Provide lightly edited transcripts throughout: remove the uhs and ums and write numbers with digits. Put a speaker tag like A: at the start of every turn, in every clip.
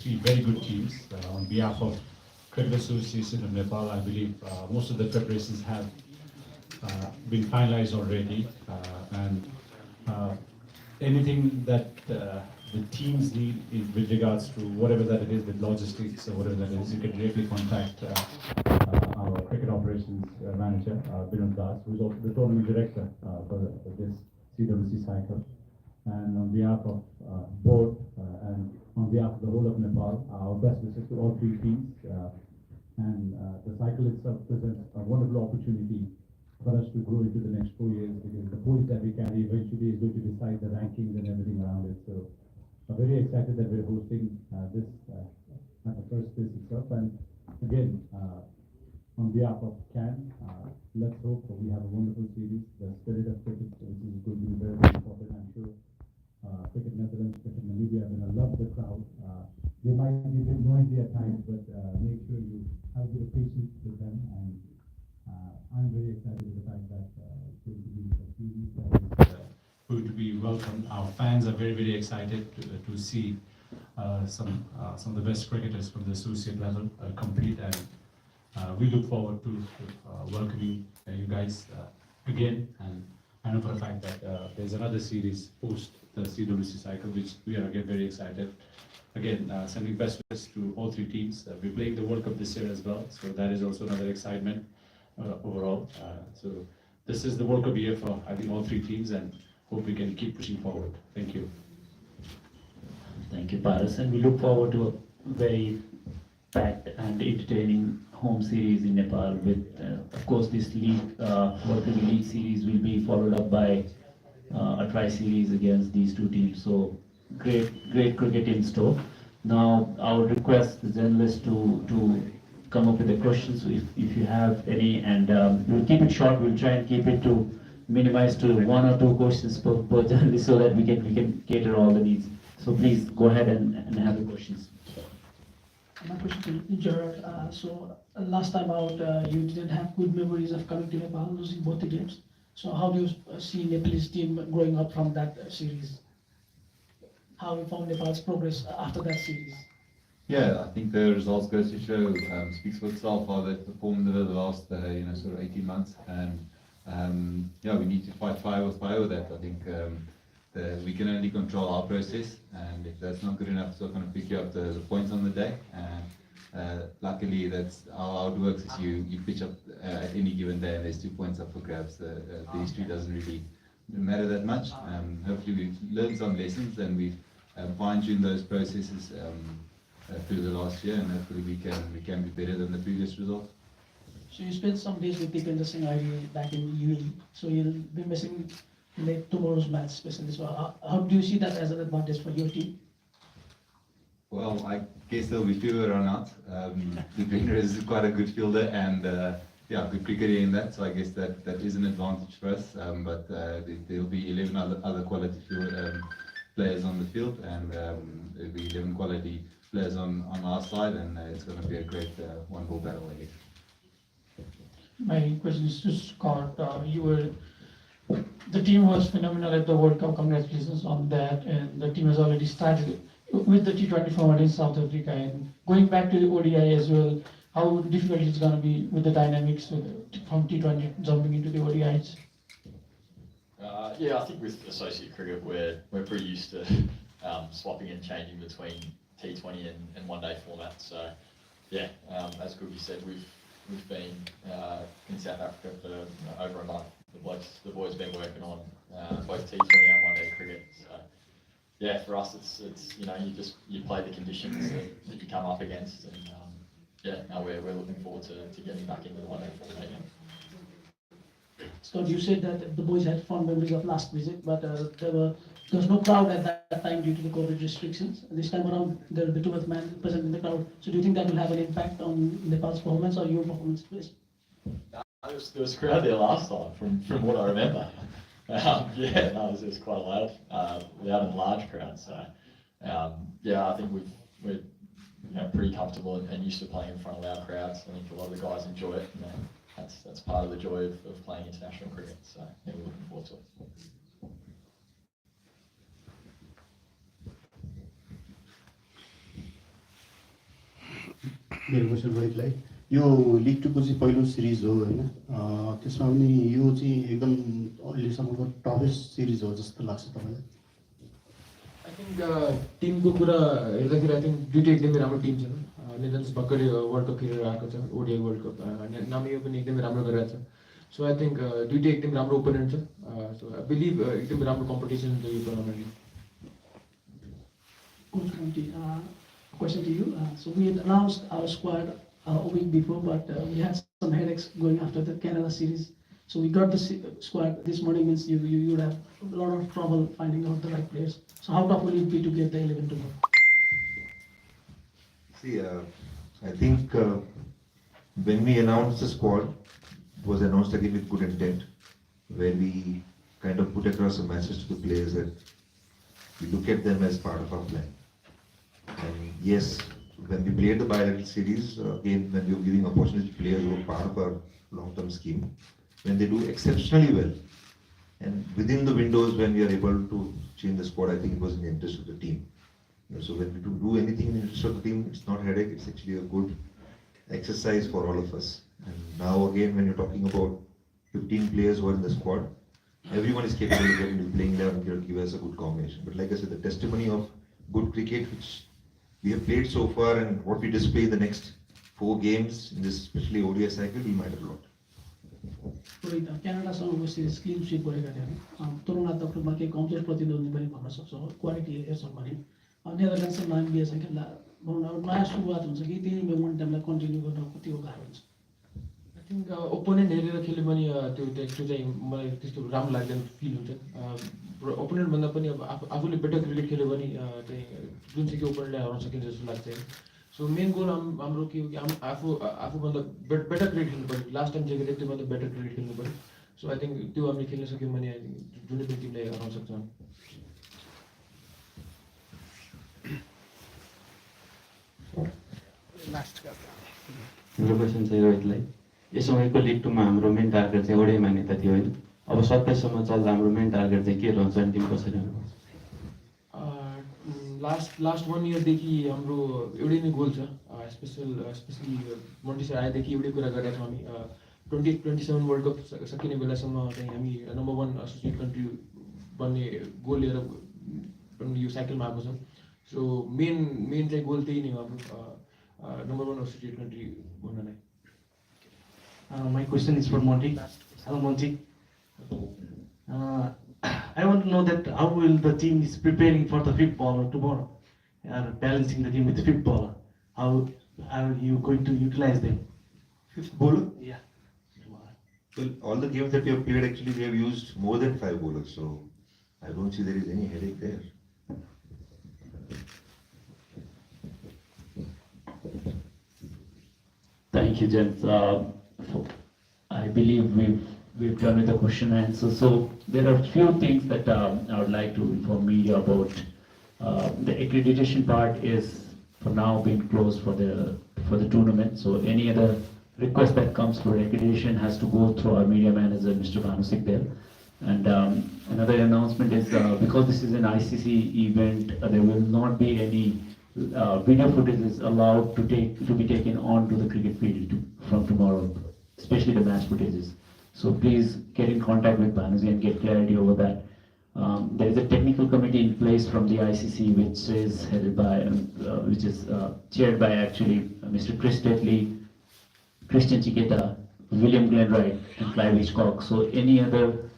A: three very good teams. On behalf of Cricket Association of Nepal, I believe most of the preparations have been finalized already, and uh, anything that the teams need with regards to whatever that it is, with logistics or whatever that is, you can directly contact our cricket operations manager, Vinod Das, who is also the tournament director for this CWC cycle. And on behalf of board and on behalf of the whole of Nepal, our best wishes to all three teams. And the cycle itself presents a wonderful opportunity for us to grow into the next 4 years, because the points that we carry eventually is going to decide the rankings and everything around it. So I'm very excited that we're hosting this at the first place itself. And again, on behalf of CAN, let's hope that we have a wonderful series. The spirit of cricket, which is going to be very, very important, I'm sure. Cricket Netherlands, Cricket Namibia are going to love the crowd. They might be a bit noisy at times, but make sure you have a bit of patience with them. And I'm very excited with the fact that it's going to be a series that is going to be welcome. Our fans are very, very excited to see some of the best cricketers from the associate level compete, and we look forward to welcoming you guys again. And I know for a fact that there's another series post the CWC cycle, which we are again very excited. Again, sending best wishes to all three teams. We're playing the World Cup this year as well, so that is also another excitement overall. So this is the World Cup year for, I think, all three teams, and hope we can keep pushing forward. Thank you.
B: Thank you, Paras, and we look forward to a very packed and entertaining home series in Nepal. With, of course, this league, World Cup League series will be followed up by a tri-series against these two teams. So great cricket in store. Now, I would request the journalists to come up with the questions if you have any, and we'll keep it short. We'll try and keep it to minimize to one or two questions per journalist, so that we can cater all the needs. So please go ahead and have the questions.
C: My question to Gerard. Last time out, you didn't have good memories of coming to Nepal, losing both the games. So how do you see Nepalese team growing up from that series? How you found Nepal's progress after that series?
D: Yeah, I think the results goes to show, speaks for itself how they performed over the last, sort of 18 months. And yeah, we need to fight fire with fire with that. I think we can only control our process, and if that's not good enough, it's not going to pick you up the points on the day. And luckily, that's how it works. Is you pitch up at any given day, and there's 2 points up for grabs. The history doesn't really matter that much. Hopefully, we've learned some lessons, and we've fine-tuned those processes through the last year, and hopefully we can be better than the previous result.
C: So you spent some days with Deepinder Singh back in UAE, so you'll be missing tomorrow's match, especially. So how do you see that as an advantage for your team?
D: Well, I guess there'll be fewer run out. Deepinder is quite a good fielder, and good cricketer in that. So I guess that is an advantage for us. But there'll be 11 other quality players on the field, and there'll be 11 quality players on our side, and it's going to be a great one-ball battle ahead.
E: My question is to Scott. The team was phenomenal at the World Cup. Congratulations on that. And the team has already started with the T20 format in South Africa. And going back to the ODI as well, how difficult it's going to be with the dynamics from T20 jumping into the ODIs?
F: Yeah, I think with associate cricket, we're pretty used to swapping and changing between T20 and one-day format. So, yeah, as Cookie said, we've been in South Africa for over a month. The boys been working on both T20 and one-day cricket. So, yeah, for us, it's you play the conditions that you come up against, and we're looking forward to getting back into the one-day format again.
C: Scott, you said that the boys had fond memories of last visit, but there was no crowd at that time due to the COVID restrictions. This time around, there will be too much man present in the crowd. So do you think that will have an impact on Nepal's performance or your performance, please?
F: There was a crowd there last time, from what I remember. It was quite a loud and large crowd. So, I think we're pretty comfortable and used to playing in front of loud crowds. I think a lot of the guys enjoy it. That's part of the joy of playing international cricket. So, we're looking forward to it.
G: मेरो question रोहितलाई यो लिग टूको चाहिँ पहिलो series हो होइन त्यसमा पनि यो चाहिँ एकदम अहिलेसम्मको टफेस्ट सिरिज हो जस्तो लाग्छ तपाईँलाई
H: आई थिङ्क टिमको कुरा हेर्दाखेरि आई थिङ्क दुइटै एकदमै राम्रो टिम छ नेदरल्यान्ड्स भर्खरै वर्ल्ड कप खेलेर आएको छ ओडिआई वर्ल्ड कप नामियो पनि एकदमै राम्रो गरिरहेको छ सो आई थिङ्क दुइटै एकदम राम्रो ओपोनेन्ट छ सो आई बिलिभ एकदमै राम्रो कम्पिटिसन हुन्छ यो टुर्नामेन्टले
C: Coach Monty, question to you. So we had announced our squad a week before, but we had some headaches going after the Canada series. So we got the squad this morning. Means you would have a lot of trouble finding out the right players. So how tough will it be to get the 11 to go?
I: See, I think when we announced the squad, it was announced again with good intent, where we kind of put across a message to the players that we look at them as part of our plan. And yes, when we played the bilateral series, again, when we were giving opportunity to players who were part of our long-term scheme, when they do exceptionally well, and within the windows when we are able to change the squad, I think it was in the interest of the team. So when we do anything in the interest of the team, it's not headache, it's actually a good exercise for all of us. And now again, when you're talking about 15 players who are in the squad, everyone is capable of getting to playing 11 and give us a good combination. But like I said, the testimony of good cricket which we have played so far and what we display the next 4 games in this especially ODI cycle will matter a lot.
C: Rohit क्यानाडासँगको series clean sweep गरेका थियौँ तुलनात्मक केही कमजोर प्रतिद्वन्दी पनि भन्न सक्छौँ quality हेर्छौँ भने नेदरल्यान्ड्ससँग नामिबियासँग खेल्दा नयाँ सुरुवात हुन्छ कि त्यही मोमेन्टमलाई कन्टिन्यू गर्न कतिको गाह्रो हुन्छ
H: आई थिङ्क ओपोनेन्ट हेरेर खेल्यो भने त्यो चाहिँ मलाई त्यस्तो राम्रो लाग्दैन फिल हुन्छ ओपोनेन्ट भन्दा पनि अब आफूले बेटर क्रिकेट खेल्यो भने चाहिँ जुन चाहिँ ओपोनेन्टलाई हराउन सकिन्छ जस्तो लाग्छ सो मेन गोल हाम्रो के हो कि आफूभन्दा बेटर क्रिकेट खेल्नु पऱ्यो लास्ट टाइम जे गरेको त्योभन्दा बेटर क्रिकेट खेल्नु पऱ्यो सो आई थिङ्क त्यो हामीले खेल्न सक्यौँ भने आई थिङ्क जुनै पनि टिमलाई हराउन सक्छौँ
J: मेरो क्वेसन चाहिँ रोहितलाई यसो समयको लिग टूमा हाम्रो मेन टार्गेट चाहिँ ओडिआई मान्यता थियो होइन अब 27सम्म चल्दा हाम्रो मेन टार्गेट चाहिँ के रहन्छ अनि टिम कसरी हुन्छ
H: लास्ट 1 इयरदेखि हाम्रो एउटै नै गोल छ स्पेसली मोन्टी सर आएदेखि एउटै कुरा गरेका छौँ हामी 2027 वर्ल्ड कप सकिने बेलासम्म चाहिँ हामी नम्बर 1 एसोसिएट कन्ट्री बन्ने गोल लिएर यो साइकलमा आएको छौँ सो मेन चाहिँ गोल त्यही नै हो हाम्रो नम्बर 1 एसोसिएट कन्ट्री बन्न नै
K: My question is for Monty. Hello, Monty. I want to know that how will the team is preparing for the fifth bowler tomorrow, balancing the team with the fifth bowler. How are you going to utilize them?
I: Fifth bowler?
K: Yeah.
I: Well, all the games that we have played, actually, we have used more than 5 bowlers, so I don't see there is any headache there.
B: Thank you, gents. I believe we've done with the question and answer. So there are a few things that I would like to inform media about. The accreditation part is for now being closed for the tournament. So any other request that comes for accreditation has to go through our media manager, Mr. Bhanusik there. And another announcement is because this is an ICC event, there will not be any video footage is allowed to be taken onto the cricket field from tomorrow, especially the match footages. So please get in contact with Bhanuji and get clarity over that. There is a technical committee in place from the ICC which is headed by, which is chaired by actually Mr. Chris Tetley, Christian Chiqueta, William Glenwright, and Clive Hitchcock. So any other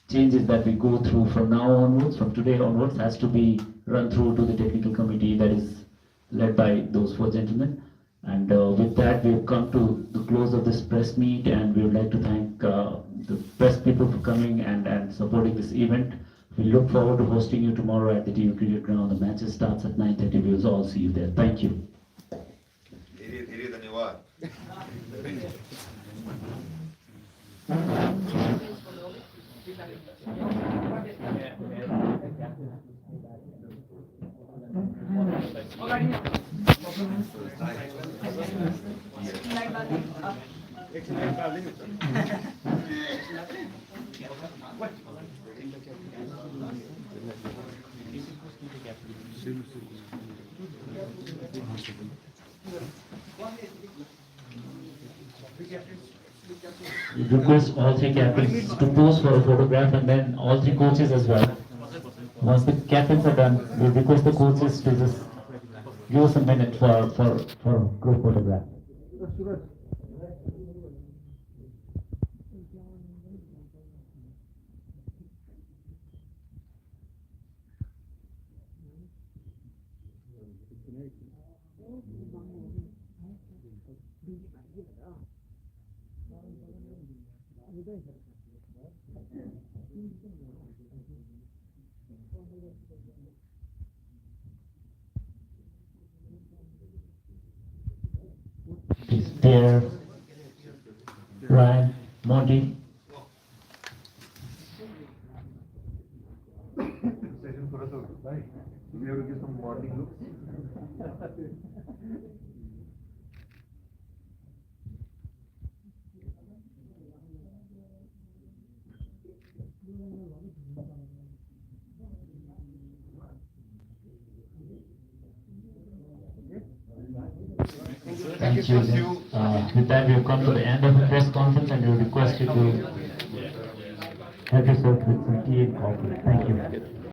B: changes that we go through from now onwards, from today onwards, has to be run through to the technical committee that is led by those 4 gentlemen. And with that, we've come to the close of this press meet, and we would like to thank the press people for coming and supporting this event. We look forward to hosting you tomorrow at the TU Cricket Ground. The matches starts at 9:30. We will all see you there. Thank you.
G: What?
B: We request all three captains to pose for a photograph and then all three coaches as well. Once the captains are done, we request the coaches to just give us a minute for group photograph. Please, Pierre, Ryan, Monty.
I: Session for us, right? We have to give some morning looks.
B: Thank you. With that, we have come to the end of the press conference and we request you to help yourself with some tea and coffee. Thank you.